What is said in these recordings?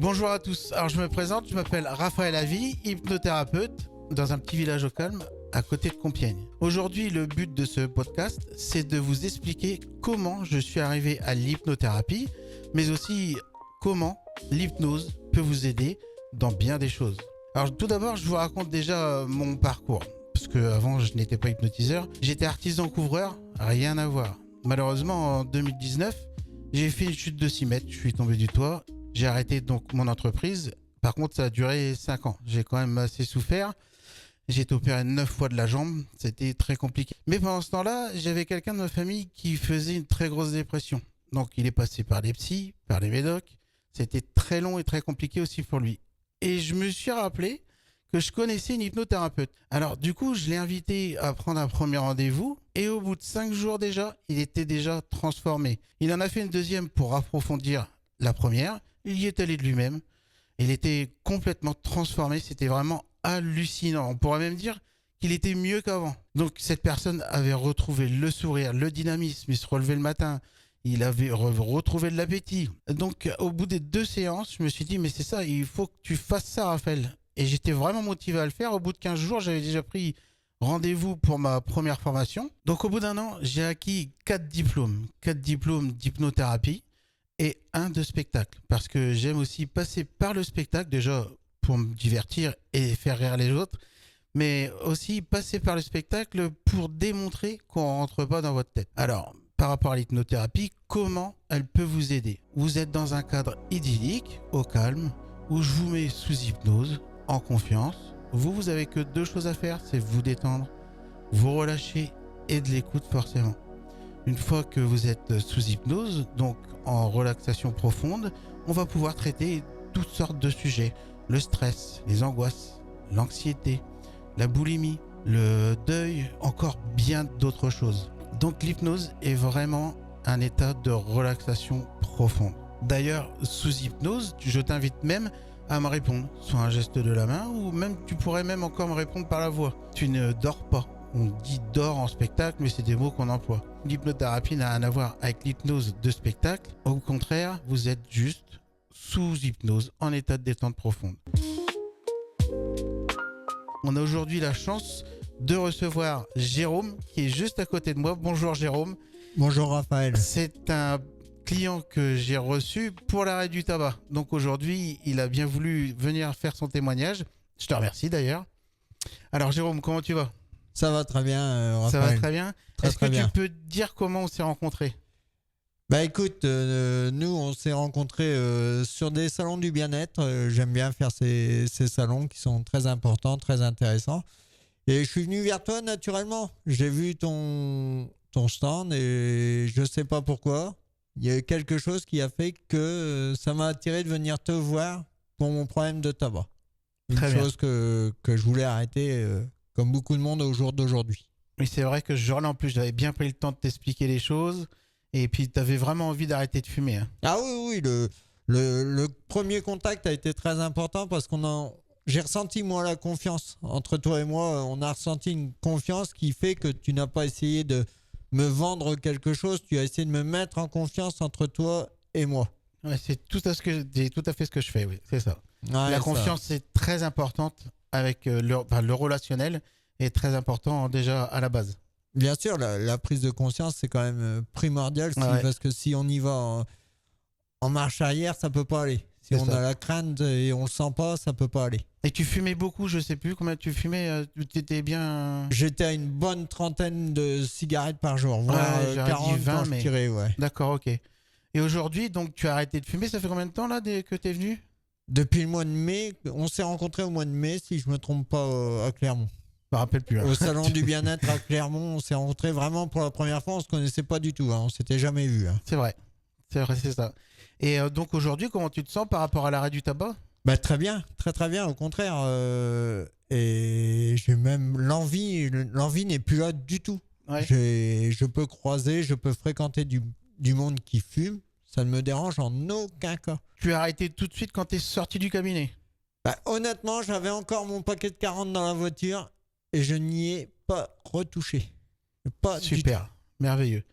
Bonjour à tous, alors je me présente, je m'appelle Raphaël Avy, hypnothérapeute dans un petit village au calme à côté de Compiègne. Aujourd'hui, le but de ce podcast, c'est de vous expliquer comment je suis arrivé à l'hypnothérapie, mais aussi comment l'hypnose peut vous aider dans bien des choses. Alors tout d'abord, je vous raconte déjà mon parcours, parce qu'avant je n'étais pas hypnotiseur, j'étais artisan couvreur, rien à voir. Malheureusement, en 2019, j'ai fait une chute de 6 mètres, je suis tombé du toit. J'ai arrêté donc mon entreprise. Par contre, ça a duré 5 ans. J'ai quand même assez souffert. J'ai été opéré 9 fois de la jambe. C'était très compliqué. Mais pendant ce temps-là, j'avais quelqu'un de ma famille qui faisait une très grosse dépression. Donc, il est passé par les psys, par les médocs. C'était très long et très compliqué aussi pour lui. Et je me suis rappelé que je connaissais une hypnothérapeute. Alors, du coup, je l'ai invité à prendre un premier rendez-vous. Et au bout de 5 jours déjà, il était déjà transformé. Il en a fait une deuxième pour approfondir la première. Il y est allé de lui-même. Il était complètement transformé. C'était vraiment hallucinant. On pourrait même dire qu'il était mieux qu'avant. Donc cette personne avait retrouvé le sourire, le dynamisme. Il se relevait le matin. Il avait retrouvé de l'appétit. Donc au bout des 2 séances, je me suis dit mais c'est ça, il faut que tu fasses ça, Raphaël. Et j'étais vraiment motivé à le faire. Au bout de 15 jours, j'avais déjà pris rendez-vous pour ma première formation. Donc au bout d'un an, j'ai acquis 4 diplômes. 4 diplômes d'hypnothérapie. Et un de spectacle, parce que j'aime aussi passer par le spectacle, déjà pour me divertir et faire rire les autres, mais aussi passer par le spectacle pour démontrer qu'on rentre pas dans votre tête. Alors, par rapport à l'hypnothérapie, comment elle peut vous aider? Vous êtes dans un cadre idyllique, au calme, où je vous mets sous hypnose, en confiance. Vous avez que 2 choses à faire, c'est vous détendre, vous relâcher et de l'écoute forcément. Une fois que vous êtes sous hypnose, donc en relaxation profonde, on va pouvoir traiter toutes sortes de sujets. Le stress, les angoisses, l'anxiété, la boulimie, le deuil, encore bien d'autres choses. Donc l'hypnose est vraiment un état de relaxation profonde. D'ailleurs, sous hypnose, je t'invite même à me répondre, soit un geste de la main, ou même tu pourrais même encore me répondre par la voix. Tu ne dors pas. On dit dort en spectacle, mais c'est des mots qu'on emploie. L'hypnothérapie n'a rien à voir avec l'hypnose de spectacle. Au contraire, vous êtes juste sous hypnose, en état de détente profonde. On a aujourd'hui la chance de recevoir Jérôme, qui est juste à côté de moi. Bonjour Jérôme. Bonjour Raphaël. C'est un client que j'ai reçu pour l'arrêt du tabac. Donc aujourd'hui, il a bien voulu venir faire son témoignage. Je te remercie d'ailleurs. Alors Jérôme, comment tu vas ? Ça va très bien, Raphaël. Ça va très bien. Est-ce que bien. tu peux dire comment on s'est rencontrés ? Bah écoute, nous on s'est rencontrés sur des salons du bien-être. J'aime bien faire ces salons qui sont très importants, très intéressants. Et je suis venu vers toi naturellement. J'ai vu ton stand et je sais pas pourquoi. Il y a eu quelque chose qui a fait que ça m'a attiré de venir te voir pour mon problème de tabac. Une chose que je voulais arrêter comme beaucoup de monde au jour d'aujourd'hui. Oui, c'est vrai que ce jour-là, en plus, j'avais bien pris le temps de t'expliquer les choses. Et puis, tu avais vraiment envie d'arrêter de fumer. Hein. Ah oui, le premier contact a été très important parce j'ai ressenti, moi, la confiance. Entre toi et moi, on a ressenti une confiance qui fait que tu n'as pas essayé de me vendre quelque chose. Tu as essayé de me mettre en confiance entre toi et moi. Ouais, c'est tout à fait ce que je fais, oui, c'est ça. Ouais, la confiance, c'est très importante avec le relationnel est très important déjà à la base. Bien sûr, la prise de conscience, c'est quand même primordial parce que si on y va en marche arrière, ça peut pas aller. Si on a la crainte et on le sent pas, ça peut pas aller. Et tu fumais beaucoup, je sais plus combien tu fumais, tu étais bien... J'étais à une bonne trentaine de cigarettes par jour, voire 40 dit 20, quand je tirais, ouais. D'accord, ok. Et aujourd'hui, donc tu as arrêté de fumer, ça fait combien de temps là que t'es venu ? Depuis le mois de mai, on s'est rencontrés au mois de mai, si je me trompe pas, à Clermont. Je me rappelle plus. Hein. Au salon du bien-être à Clermont, on s'est rencontrés vraiment pour la première fois, on se connaissait pas du tout, hein, on s'était jamais vu. Hein. C'est vrai, c'est ça. Et donc aujourd'hui, comment tu te sens par rapport à l'arrêt du tabac ? Bah très bien, très bien, au contraire. Et j'ai même l'envie n'est plus là du tout. Ouais. Je peux croiser, je peux fréquenter du monde qui fume. Ça ne me dérange en aucun cas. Tu as arrêté tout de suite quand tu es sorti du cabinet ? Bah, honnêtement, j'avais encore mon paquet de 40 dans la voiture et je n'y ai pas retouché. Pas Super, du tout. Merveilleux.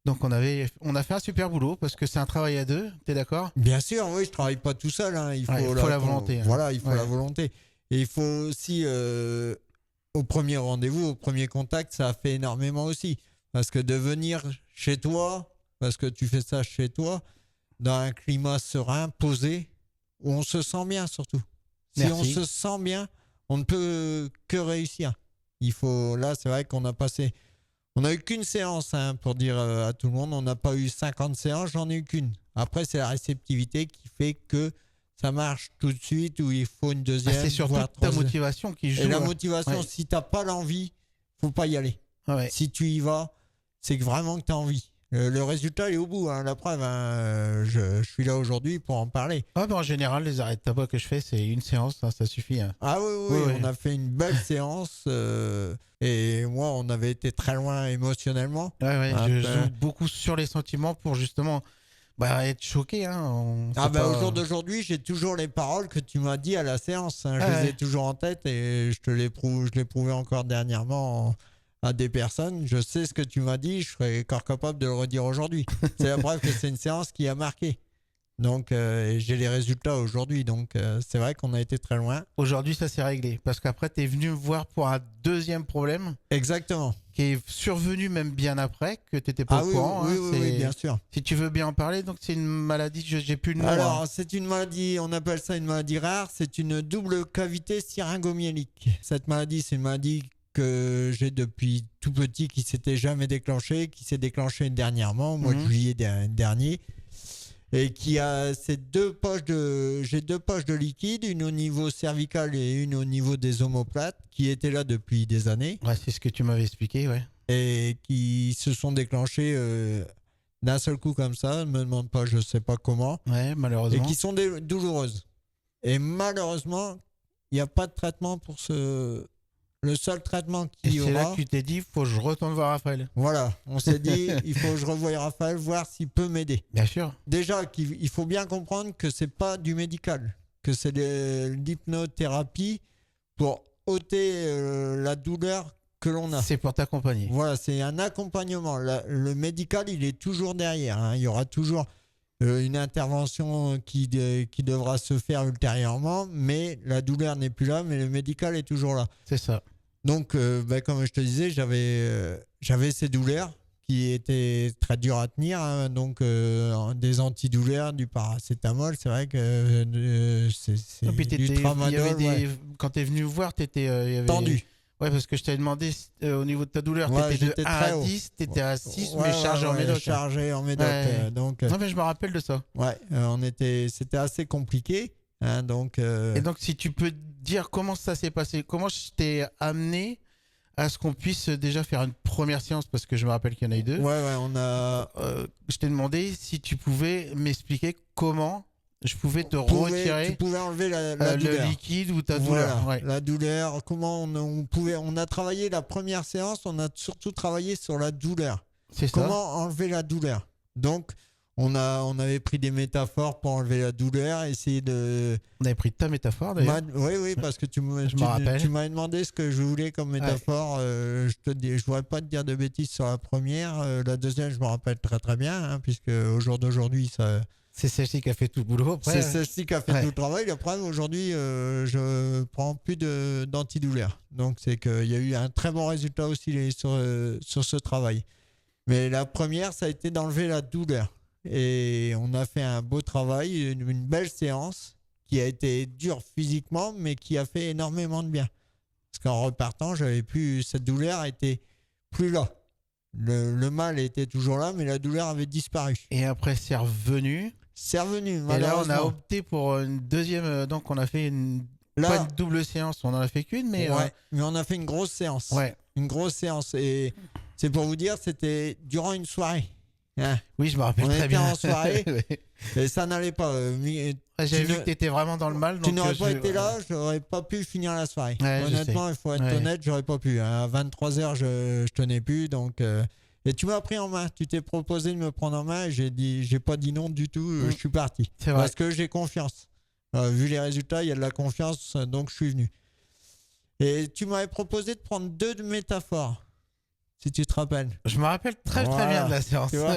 Donc on a fait un super boulot parce que c'est un travail à deux, t'es d'accord? Bien sûr, oui, je travaille pas tout seul. Hein. Il faut la volonté. Hein. Voilà, il faut Ouais. la volonté. Et il faut aussi, au premier rendez-vous, au premier contact, ça a fait énormément aussi. Parce que de venir chez toi, parce que tu fais ça chez toi, dans un climat serein, posé, où on se sent bien surtout. Si Merci. on se sent bien, on ne peut que réussir. Là, c'est vrai qu'on a passé... On n'a eu qu'une séance, hein, pour dire à tout le monde. On n'a pas eu 50 séances, j'en ai eu qu'une. Après, c'est la réceptivité qui fait que ça marche tout de suite ou il faut une deuxième. C'est surtout voire ta troisième. motivation qui joue. Et la motivation, Ouais. si tu n'as pas l'envie, faut pas y aller. Ouais. Si tu y vas, c'est que vraiment que tu as envie. Le résultat il est au bout. Hein. La preuve, hein, je suis là aujourd'hui pour en parler. Ouais, en général, les arrêts de tabac que je fais, c'est une séance, hein, ça suffit. Hein. Ah oui, on a fait une belle séance. Et moi, on avait été très loin émotionnellement. Ouais, Ah, je joue beaucoup sur les sentiments pour justement être choqué. Hein. Au jour d'aujourd'hui, j'ai toujours les paroles que tu m'as dit à la séance. Hein. Je les ai toujours en tête et je l'ai prouvé encore dernièrement à des personnes. Je sais ce que tu m'as dit, je serais encore capable de le redire aujourd'hui. C'est la preuve que c'est une séance qui a marqué. Donc, j'ai les résultats aujourd'hui. Donc, c'est vrai qu'on a été très loin. Aujourd'hui, ça s'est réglé. Parce qu'après, tu es venu me voir pour un deuxième problème. Exactement. Qui est survenu même bien après, que tu n'étais pas au courant. Oui, bien sûr. Si tu veux bien en parler, donc c'est une maladie, j'ai plus le nom. Alors, hein. c'est une maladie, on appelle ça une maladie rare. C'est une double cavité syringomyélique. Cette maladie, c'est une maladie que j'ai depuis tout petit, qui s'était jamais déclenchée, qui s'est déclenchée dernièrement, au mois de juillet dernier. Et qui a j'ai deux poches de liquide, une au niveau cervical et une au niveau des omoplates, qui étaient là depuis des années. Ouais, c'est ce que tu m'avais expliqué, ouais. Et qui se sont déclenchées d'un seul coup comme ça, ne me demande pas, je sais pas comment. Ouais, malheureusement. Et qui sont douloureuses. Et malheureusement, il n'y a pas de traitement pour ce... Le seul traitement qu'il y aura... c'est là que tu t'es dit, il faut que je retourne voir Raphaël. Voilà, on s'est dit, il faut que je revoie Raphaël, voir s'il peut m'aider. Bien sûr. Déjà, il faut bien comprendre que c'est pas du médical, que c'est de l'hypnothérapie pour ôter la douleur que l'on a. C'est pour t'accompagner. Voilà, c'est un accompagnement. Le médical, il est toujours derrière. Hein. Il y aura toujours une intervention qui devra se faire ultérieurement, mais la douleur n'est plus là, mais le médical est toujours là. C'est ça. Donc, comme je te disais, j'avais ces douleurs qui étaient très dures à tenir. Hein. Donc, des antidouleurs, du paracétamol, c'est vrai que c'est du tramadol. Quand tu es venu voir, tu étais tendu. Ouais, parce que je t'avais demandé au niveau de ta douleur, t'étais de 1 à 10, t'étais à 6, mais chargé en médoc. Chargé en médoc. Donc, non, mais je me rappelle de ça. Ouais, c'était assez compliqué. Hein, donc, Et donc, si tu peux dire comment ça s'est passé, comment je t'ai amené à ce qu'on puisse déjà faire une première séance, parce que je me rappelle qu'il y en a eu deux. Ouais, on a... je t'ai demandé si tu pouvais m'expliquer comment je pouvais te retirer. Tu pouvais enlever la douleur. Le liquide ou ta douleur. Ouais. La douleur, comment on a travaillé la première séance, on a surtout travaillé sur la douleur. C'est comment ça. Enlever la douleur. Donc, on avait pris des métaphores pour enlever la douleur, essayer de... On avait pris ta métaphore d'ailleurs. Oui, parce que tu m'avais demandé ce que je voulais comme métaphore. Ouais. Je ne voudrais pas te dire de bêtises sur la première. La deuxième, je me rappelle très très bien, hein, puisque au jour d'aujourd'hui, ça... C'est celle-ci qui a fait tout le boulot. Après, c'est celle-ci qui a fait tout le travail. Après, aujourd'hui, je prends plus d'antidouleur. Donc, c'est qu'il y a eu un très bon résultat aussi sur ce travail. Mais la première, ça a été d'enlever la douleur. Et on a fait un beau travail, une belle séance qui a été dure physiquement, mais qui a fait énormément de bien. Parce qu'en repartant, cette douleur était plus là. Le mal était toujours là, mais la douleur avait disparu. Et après, c'est revenu. Et là, on a opté pour une deuxième. Donc, on a fait pas une double séance, on en a fait qu'une, mais. Mais on a fait une grosse séance. Ouais. Une grosse séance. Et c'est pour vous dire, c'était durant une soirée. Hein. Oui, je me rappelle très bien. On était en soirée et ça n'allait pas. J'avais vu que tu étais vraiment dans le mal. Tu n'aurais pas été là, j'aurais pas pu finir la soirée. Honnêtement, il faut être honnête, j'aurais pas pu. À 23h, je tenais plus. Donc, et tu m'as pris en main. Tu t'es proposé de me prendre en main. Et j'ai pas dit non du tout. Je suis parti. C'est vrai. Parce que j'ai confiance. Vu les résultats, il y a de la confiance. Donc, je suis venu. Et tu m'avais proposé de prendre 2 métaphores si tu te rappelles. Je me rappelle très bien de la séance. Tu vois,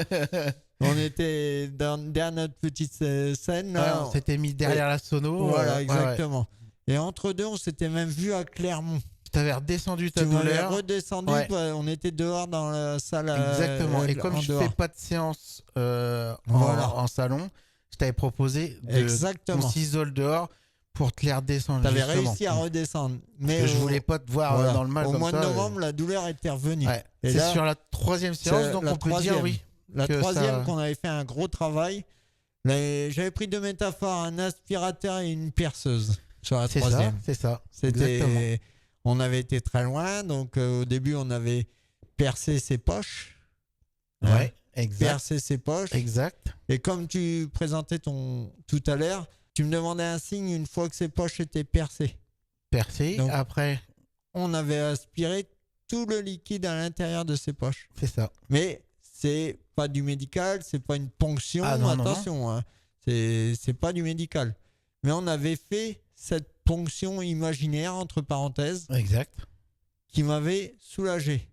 on était derrière notre petite scène. Là, on s'était mis derrière la sono. Voilà, exactement. Et entre deux, on s'était même vu à Clermont. Tu avais redescendu ta tu m'avais douleur. redescendu, on était dehors dans la salle. Exactement. Et comme je ne fais pas de séance en salon, je t'avais proposé qu'on s'isole dehors pour te les redescendre. Tu avais réussi à redescendre. Mais je ne voulais pas te voir dans le mal. Au comme mois ça, de novembre, la douleur était revenue. Ouais. C'est là, sur la 3e séance, donc on peut dire oui. La 3e qu'on avait fait un gros travail. J'avais pris 2 métaphores, un aspirateur et une perceuse sur la 3e. C'est ça. C'était... On avait été très loin, donc au début on avait percé ses poches. Ouais, exact. Percé ses poches. Exact. Et comme tu présentais tout à l'heure, tu me demandais un signe une fois que ses poches étaient percées. Percées, donc, après on avait aspiré tout le liquide à l'intérieur de ses poches. C'est ça. Mais c'est pas du médical, c'est pas une ponction, attention, non. Hein. C'est pas du médical. Mais on avait fait cette ponction imaginaire, entre parenthèses, exact, qui m'avait soulagé.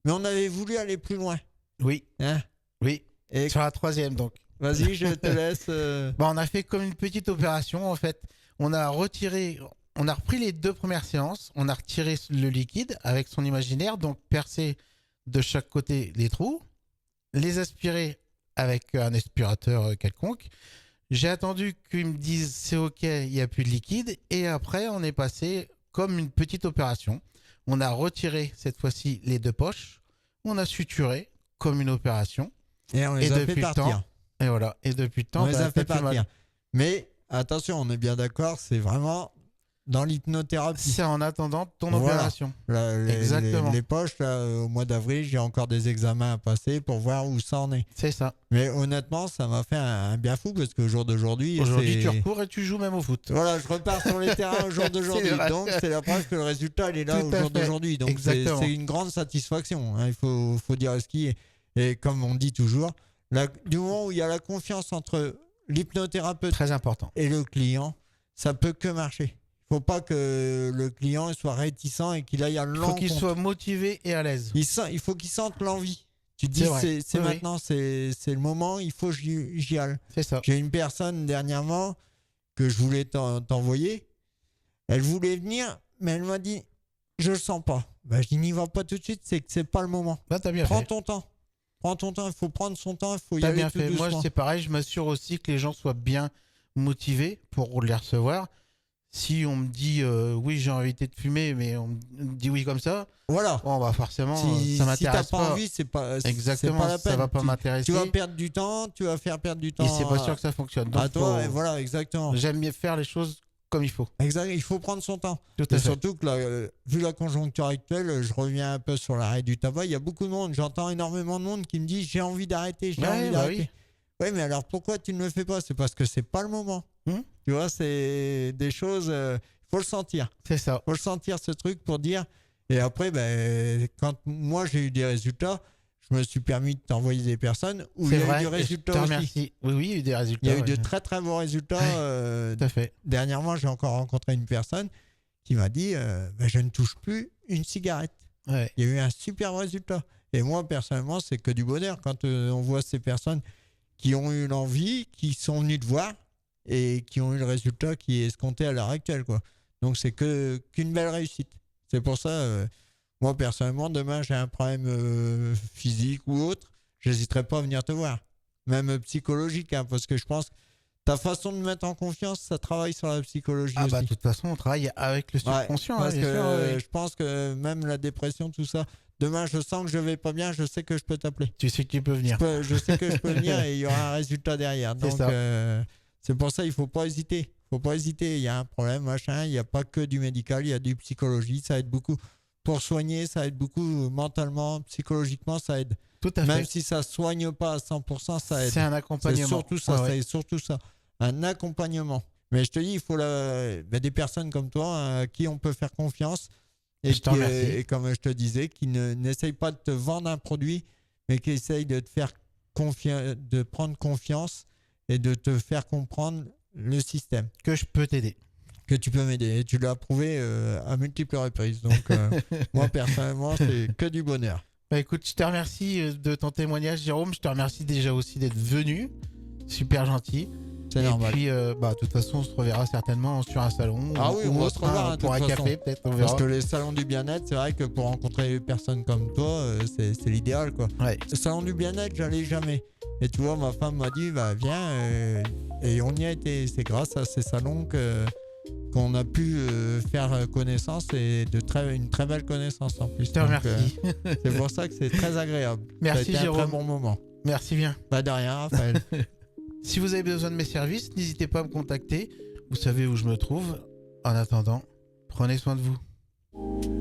Mais on avait voulu aller plus loin. Oui. Hein? Oui. Et sur la 3e, donc. Vas-y, je te laisse. On a fait comme une petite opération, en fait. On a repris les 2 premières séances, on a retiré le liquide avec son imaginaire, donc percé de chaque côté les trous, les aspirer avec un aspirateur quelconque. J'ai attendu qu'ils me disent c'est ok, il n'y a plus de liquide. Et après, on est passé comme une petite opération. On a retiré cette fois-ci les 2 poches. On a suturé comme une opération. Et on les a fait partir. Et voilà. Et depuis le temps, on les a fait partir. Mais attention, on est bien d'accord, c'est vraiment dans l'hypnothérapie. C'est en attendant ton opération. Exactement. Les poches, là, au mois d'avril, j'ai encore des examens à passer pour voir où ça en est. C'est ça. Mais honnêtement, ça m'a fait un bien fou parce qu'au jour d'aujourd'hui... Aujourd'hui, tu recours et tu joues même au foot. Voilà, je repars sur les terrains au jour d'aujourd'hui. Donc, c'est la preuve que le résultat, il est là au jour d'aujourd'hui. Donc, c'est une grande satisfaction. Hein. Il faut dire ce qui est. Et comme on dit toujours, du moment où il y a la confiance entre l'hypnothérapeute très important. Et le client, ça peut que marcher. Il ne faut pas que le client soit réticent et qu'il aille à l'encontre. Il faut qu'il soit motivé et à l'aise. Il faut qu'il sente l'envie. Tu te dis, c'est maintenant, c'est le moment, il faut que j'y aille. C'est ça. J'ai une personne dernièrement que je voulais t'envoyer. Elle voulait venir, mais elle m'a dit, je ne le sens pas. Je dis, n'y va pas tout de suite, c'est que ce n'est pas le moment. T'as bien Prends fait. ton temps. Prends ton temps, il faut prendre son temps, il faut y aller bien tout fait. doucement. Moi, c'est pareil, je m'assure aussi que les gens soient bien motivés pour les recevoir. Si on me dit oui, j'ai envie de fumer, mais on me dit oui comme ça, voilà. Bon, bah forcément, si ça m'intéresse pas. Envie, c'est pas exactement, c'est pas la peine. Ça va pas m'intéresser. Tu vas perdre du temps, tu vas faire perdre du temps. Et c'est pas sûr que ça fonctionne. Donc à toi, et voilà, exactement. J'aime bien faire les choses comme il faut. Exact, il faut prendre son temps. Tout à fait. Surtout que vu la conjoncture actuelle, je reviens un peu sur l'arrêt du tabac. Il y a beaucoup de monde, j'entends énormément de monde qui me dit j'ai envie d'arrêter, j'ai envie d'arrêter. Oui, mais alors pourquoi tu ne le fais pas? C'est parce que c'est pas le moment. Tu vois, c'est des choses. Faut le sentir. C'est ça. Faut le sentir, ce truc, pour dire. Et après, quand moi j'ai eu des résultats, je me suis permis de t'envoyer des personnes où il y a eu des résultats aussi. Oui, il y a eu des résultats. Il y a eu de très très bons résultats. Tout à fait. Dernièrement, j'ai encore rencontré une personne qui m'a dit je ne touche plus une cigarette. Ouais. Il y a eu un super résultat. Et moi, personnellement, c'est que du bonheur quand on voit ces personnes qui ont eu l'envie, qui sont venues te voir et qui ont eu le résultat qui est escompté à l'heure actuelle, quoi. Donc c'est qu'une belle réussite. C'est pour ça, moi personnellement, demain j'ai un problème physique ou autre, j'hésiterai pas à venir te voir. Même psychologique, hein, parce que je pense que ta façon de mettre en confiance, ça travaille sur la psychologie aussi. De toute façon, on travaille avec le subconscient. Parce que je pense que même la dépression, tout ça, demain je sens que je vais pas bien, je sais que je peux t'appeler. Tu sais que tu peux venir. Je sais que je peux venir et il y aura un résultat derrière. Donc c'est pour ça il faut pas hésiter. Faut pas hésiter, il y a un problème, machin, il n'y a pas que du médical, il y a du psychologie, ça aide beaucoup pour soigner, ça aide beaucoup mentalement, psychologiquement, ça aide. Tout à fait. Même si ça ne soigne pas à 100%, ça aide. C'est un accompagnement. C'est surtout ça, c'est surtout ça, un accompagnement. Mais je te dis, il faut des personnes comme toi à qui on peut faire confiance et comme je te disais, qui n'essayent pas de te vendre un produit, mais qui essayent de te faire de prendre confiance et de te faire comprendre le système. Que je peux t'aider. Que tu peux m'aider. Et tu l'as prouvé à multiples reprises. Donc, moi, personnellement, c'est que du bonheur. Bah écoute, je te remercie de ton témoignage, Jérôme. Je te remercie déjà aussi d'être venu. Super gentil. C'est normal. Et puis, de toute façon, on se reverra certainement sur un salon. Ah oui, on va se revoir, pour de un toute café, façon. peut-être, on verra. Parce que les salons du bien-être, c'est vrai que pour rencontrer des personnes comme toi, c'est l'idéal, quoi. Ouais. Le salon du bien-être, j'allais jamais. Et tu vois, ma femme m'a dit, bah viens, et on y a été. C'est grâce à ces salons qu'on a pu faire connaissance et une très belle connaissance en plus. Je te remercie. C'est pour ça que c'est très agréable. Merci, ça a été Jérôme. un très bon moment. Merci bien. Pas de rien, Raphaël. Si vous avez besoin de mes services, n'hésitez pas à me contacter. Vous savez où je me trouve. En attendant, prenez soin de vous.